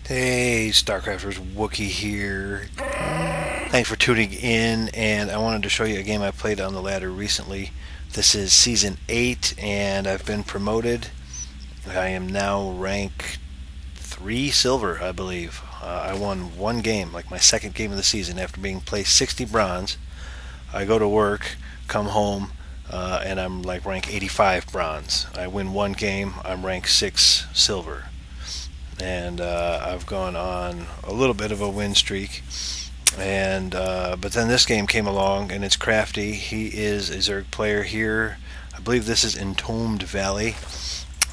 Hey, Starcrafters, Wookie here. Thanks for tuning in, and I wanted to show you a game I played on the ladder recently. This is Season 8, and I've been promoted. I am now rank 3 silver, I believe. I won one game, like my second game of the season, after being placed 60 bronze. I go to work, come home, and I'm like rank 85 bronze. I win one game, I'm rank 6 silver. And I've gone on a little bit of a win streak, and but then this game came along, and it's Crafty. He is a Zerg player here. I believe this is Entombed Valley.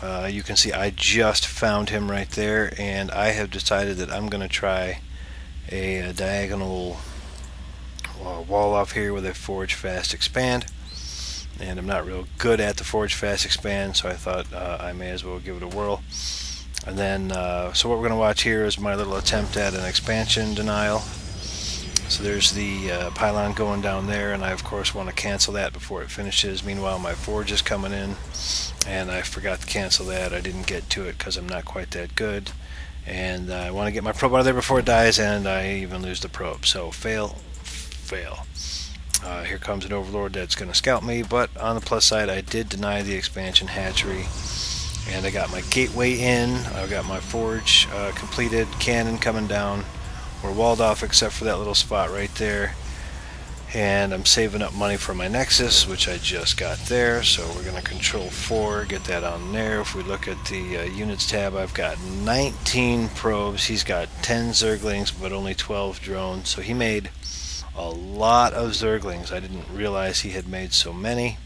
You can see I just found him right there, and I have decided that I'm going to try a diagonal wall off here with a Forge Fast Expand. And I'm not real good at the Forge Fast Expand, so I thought I may as well give it a whirl. And then, so what we're going to watch here is my little attempt at an expansion denial. So there's the pylon going down there, and I of course want to cancel that before it finishes. Meanwhile, my forge is coming in, and I forgot to cancel that. I didn't get to it because I'm not quite that good. And I want to get my probe out of there before it dies, and I even lose the probe. So fail, fail. Here comes an overlord that's going to scout me, but on the plus side, I did deny the expansion hatchery. And I got my gateway in, I've got my forge completed, cannon coming down. We're walled off except for that little spot right there. And I'm saving up money for my Nexus, which I just got there. So we're going to control 4, get that on there. If we look at the units tab, I've got 19 probes. He's got 10 Zerglings, but only 12 drones. So he made a lot of Zerglings. I didn't realize he had made so many.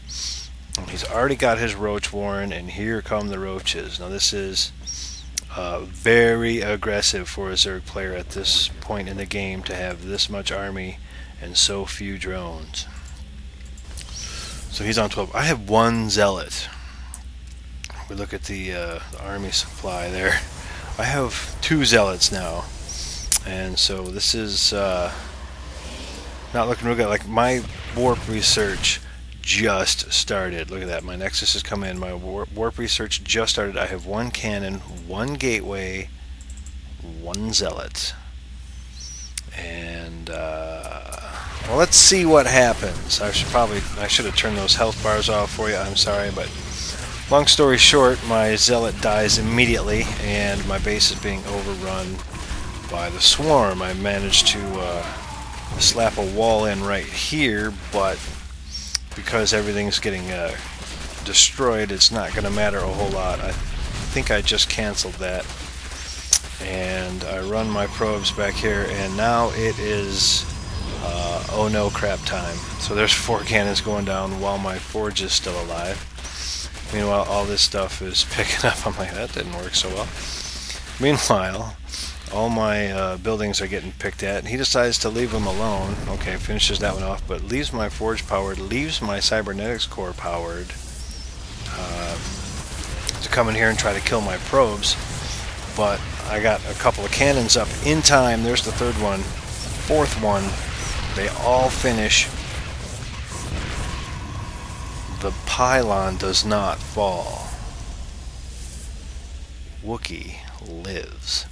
He's already got his roach warren, and here come the roaches. Now this is very aggressive for a Zerg player at this point in the game to have this much army and so few drones. So he's on 12. I have one zealot. We look at the army supply there. I have 2 zealots now, and so this is not looking real good. Like my warp research just started. Look at that. My Nexus has come in. My warp research just started. I have 1 cannon, 1 gateway, 1 zealot. And well, let's see what happens. I should have turned those health bars off for you. I'm sorry, but long story short, my zealot dies immediately, and my base is being overrun by the swarm. I managed to slap a wall in right here, but because everything's getting destroyed, it's not going to matter a whole lot. I think I just canceled that, and I run my probes back here, and now it is oh no crap time. So there's 4 cannons going down while my forge is still alive. Meanwhile, all this stuff is picking up. I'm like, that didn't work so well. Meanwhile, all my buildings are getting picked at, and he decides to leave them alone. Okay, finishes that one off, but leaves my forge powered, leaves my cybernetics core powered to come in here and try to kill my probes. But I got a couple of cannons up in time. There's the 3rd one, 4th one. They all finish. The pylon does not fall. Wookie lives.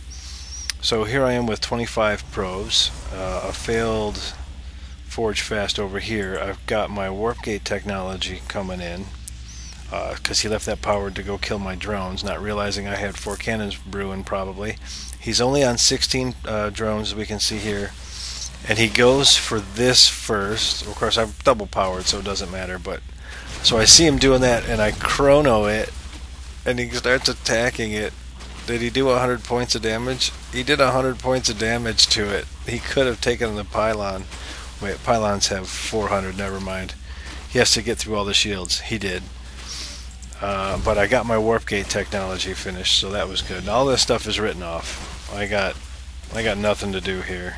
So here I am with 25 probes, a failed Forge Fast over here. I've got my Warp Gate technology coming in, because he left that powered to go kill my drones, not realizing I had 4 cannons brewing probably. He's only on 16 drones, as we can see here, and he goes for this first. Of course, I've double powered, so it doesn't matter, but so I see him doing that, and I chrono it, and he starts attacking it. Did he do 100 points of damage? He did 100 points of damage to it. He could have taken the pylon. Wait, pylons have 400, never mind. He has to get through all the shields. He did. But I got my Warp Gate technology finished, so that was good. And all this stuff is written off. I got nothing to do here.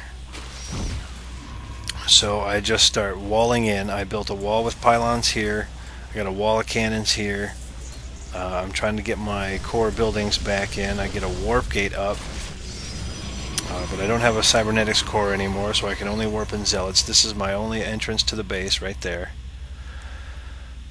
So I just start walling in. I built a wall with pylons here. I got a wall of cannons here. I'm trying to get my core buildings back in. I get a warp gate up, but I don't have a cybernetics core anymore, so I can only warp in zealots. This is my only entrance to the base right there.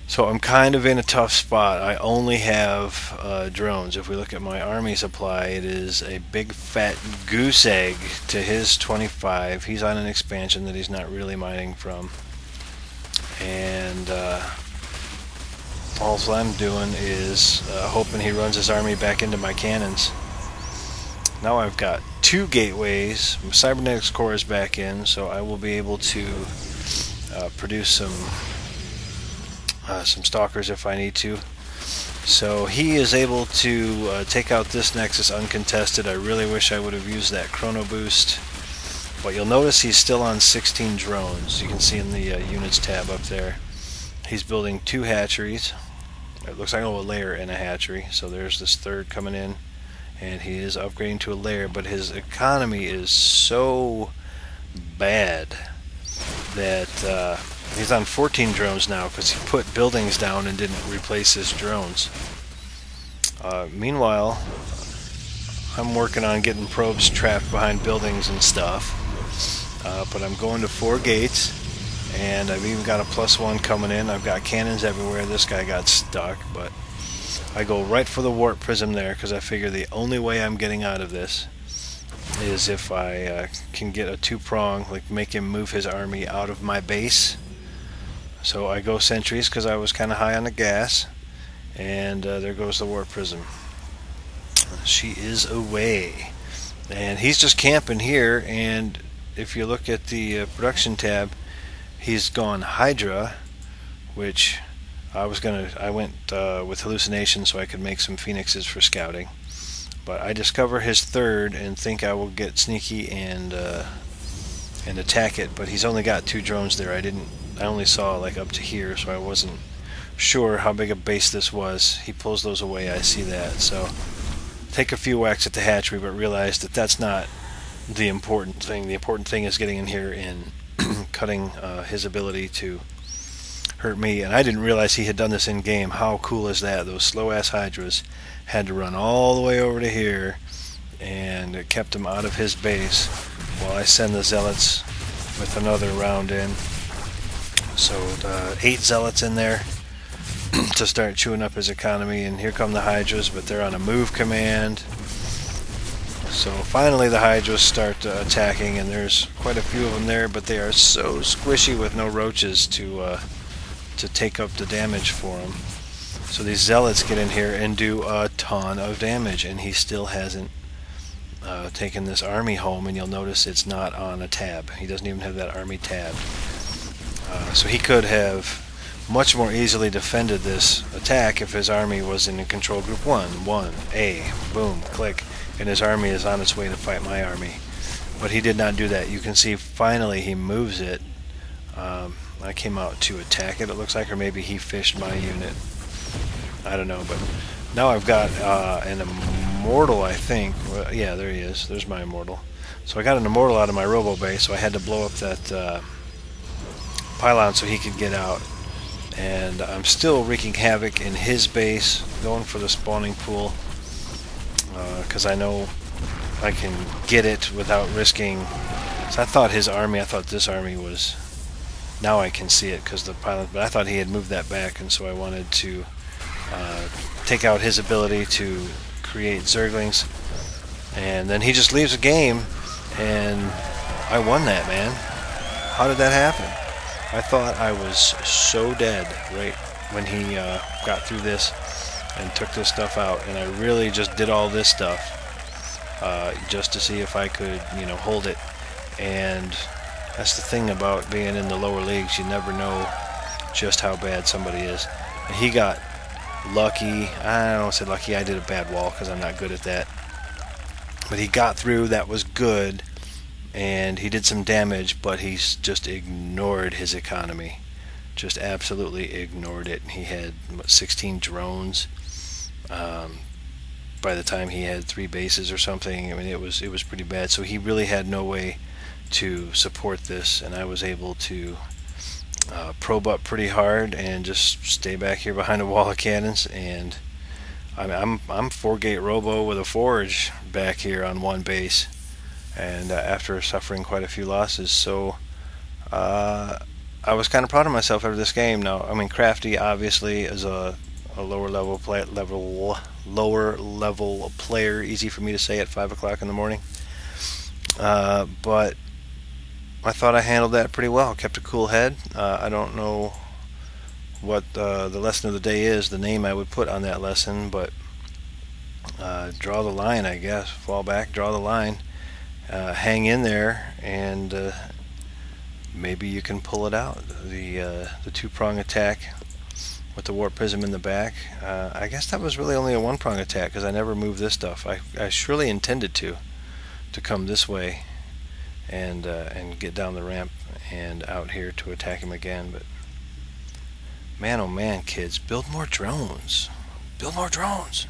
So I'm kind of in a tough spot. I only have drones. If we look at my army supply, it is a big fat goose egg to his 25. He's on an expansion that he's not really mining from. And all I'm doing is hoping he runs his army back into my cannons. Now I've got 2 gateways. My cybernetics core is back in, so I will be able to produce some stalkers if I need to. So he is able to take out this nexus uncontested. I really wish I would have used that chrono boost, but you'll notice he's still on 16 drones. You can see in the units tab up there he's building 2 hatcheries. It looks like a lair and a hatchery, so there's this third coming in, and he is upgrading to a lair, but his economy is so bad that he's on 14 drones now because he put buildings down and didn't replace his drones. Meanwhile, I'm working on getting probes trapped behind buildings and stuff, but I'm going to 4 gates, and I've even got a +1 coming in. I've got cannons everywhere. This guy got stuck, but I go right for the warp prism there because I figure the only way I'm getting out of this is if I can get a 2-prong, like make him move his army out of my base. So I go sentries because I was kind of high on the gas, and there goes the warp prism. She is away, and he's just camping here. And if you look at the production tab, he's gone Hydra, which I went with hallucination so I could make some phoenixes for scouting. But I discover his 3rd and think I will get sneaky and attack it. But he's only got 2 drones there. I only saw like up to here, so I wasn't sure how big a base this was. He pulls those away. I see that. So take a few whacks at the hatchery, but realize that that's not the important thing. The important thing is getting in here and cutting his ability to hurt me. And I didn't realize he had done this in game. How cool is that? Those slow ass hydras had to run all the way over to here, and it kept him out of his base while I send the zealots with another round in. So 8 zealots in there to start chewing up his economy, and here come the hydras, but they're on a move command. So finally the hydras start attacking, and there's quite a few of them there, but they are so squishy with no roaches to take up the damage for them. So these zealots get in here and do a ton of damage, and he still hasn't taken this army home, and you'll notice it's not on a tab. He doesn't even have that army tab. So he could have much more easily defended this attack if his army was in control group 1. 1A, boom, click, and his army is on its way to fight my army. But he did not do that. You can see finally he moves it. I came out to attack it, it looks like, or maybe he fished my unit. I don't know, but now I've got an immortal, I think. Well, yeah, there he is. There's my immortal. So I got an immortal out of my robo base, so I had to blow up that pylon so he could get out. And I'm still wreaking havoc in his base, going for the spawning pool, because I know I can get it without risking. So I thought his army, I thought this army was, now I can see it because the pylon, but I thought he had moved that back, and so I wanted to take out his ability to create zerglings, and then he just leaves the game, and I won that, man. How did that happen? I thought I was so dead right when he got through this and took this stuff out, and I really just did all this stuff just to see if I could, you know, hold it. And that's the thing about being in the lower leagues, you never know just how bad somebody is. And he got lucky. I don't want to say lucky, I did a bad wall because I'm not good at that. But he got through, that was good, and he did some damage, but he's just ignored his economy. Just absolutely ignored it. He had 16 drones. By the time he had 3 bases or something, I mean, it was pretty bad. So he really had no way to support this, and I was able to probe up pretty hard and just stay back here behind a wall of cannons. And I'm 4-gate robo with a forge back here on 1 base, and after suffering quite a few losses. So I was kind of proud of myself after this game. Now, I mean, Crafty obviously is a lower level player. Easy for me to say at 5 o'clock in the morning. But I thought I handled that pretty well. Kept a cool head. I don't know what the lesson of the day is, the name I would put on that lesson, but draw the line, I guess. Fall back, draw the line, hang in there, and maybe you can pull it out. The two-prong attack with the warp prism in the back. I guess that was really only a one-prong attack because I never moved this stuff. I surely intended to come this way and get down the ramp and out here to attack him again. But man, oh man, kids, build more drones. Build more drones.